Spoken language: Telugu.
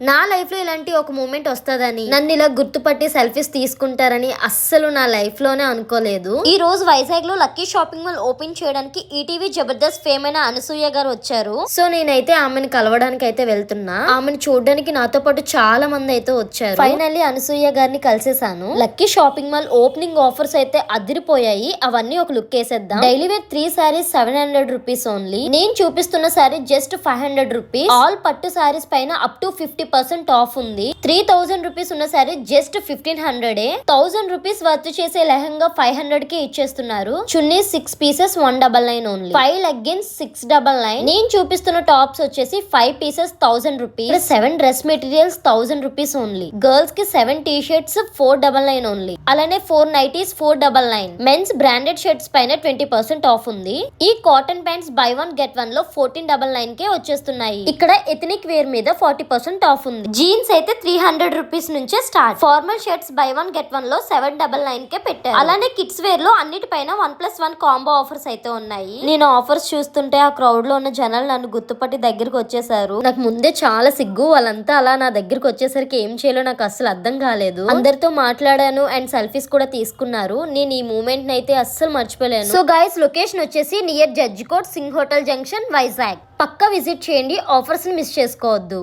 నా లైఫ్ లో ఇలాంటి ఒక మూమెంట్ వస్తుందని, నన్ను ఇలా గుర్తుపట్టి సెల్ఫీస్ తీసుకుంటారని అస్సలు నా లైఫ్ లోనే అనుకోలేదు. ఈ రోజు వైజాగ్ లో లక్కీ షాపింగ్ మాల్ ఓపెన్ చేయడానికి ఈటీవీ జబర్దస్త్ ఫేమ్ అయిన అనసూయ గారు వచ్చారు. సో నేనైతే ఆమెను కలవడానికి అయితే వెళ్తున్నా. ఆమెను చూడడానికి నాతో పాటు చాలా మంది అయితే వచ్చారు. ఫైనల్లీ అనసూయ గారిని కలిసేసాను. Lucky shopping mall opening offers అయితే అదిరిపోయాయి. అవన్నీ ఒక లుక్ వేసేద్దాం. Daily wear 3 saris 700 rupees only. నేను చూపిస్తున్న సారీ జస్ట్ 500 రూపీస్. ఆల్ పట్టు సారీస్ పైన అప్ టు 50% ఆఫ్ ఉంది. 3000 రూపీస్ ఉన్న సారీ జస్ట్ 1500. 1000 రూపీస్ వర్త్ చేసే లెహంగా 500 కి ఇచ్చేస్తున్నారు. చున్నీ 6 పీసెస్ 199 ఓన్లీ. 5 లెగ్గిన్స్ 699. నేను చూపిస్తున్న టాప్స్ వచ్చేసి 5 pieces 1000 rupees. 7 dress materials 1000 rupees only. Girls కి 7 టీ షర్ట్స్ 499 ఓన్లీ. అలానే 4 నైటీస్ 499. మెన్స్ బ్రాండెడ్ షర్ట్స్ పైన 20% ఆఫ్ ఉంది. ఈ కాటన్ ప్యాంట్స్ బై 1 గెట్ 1 లో 1499 కే వచ్చేస్తున్నాయి. ఇక్కడ ఎథనిక్ వేర్ మీద 40% ఆఫ్ ఉంది. జీన్స్ అయితే 300 రూపీస్ నుంచే start. Formal shirts by 1 get 1 లో 799 కే పెట్టారు. అలానే కిడ్స్ వేర్ లో అన్నిటిపైన 1+1 కాంబో ఆఫర్స్ అయితే ఉన్నాయి. నేను ఆఫర్స్ చూస్తుంటే ఆ క్రౌడ్ లో ఉన్న జనాలు నన్ను గుర్తుపట్టి దగ్గరికి వచ్చేసారు. నాకు ముందే చాలా సిగ్గు. వాళ్ళంతా అలా నా దగ్గరికి వచ్చేసరికి ఏం చేయాలో నాకు అస్సలు అర్థం కాలేదు. అందరితో మాట్లాడాను అండ్ సెల్ఫీస్ కూడా తీసుకున్నారు. నేను ఈ మూమెంట్ అయితే అస్సలు మర్చిపోలేను. సో గైస్, లొకేషన్ వచ్చేసి near judge court Singh hotel junction Vizag. పక్కా విజిట్ చేయండి. ఆఫర్స్ ని మిస్ చేసుకోవద్దు.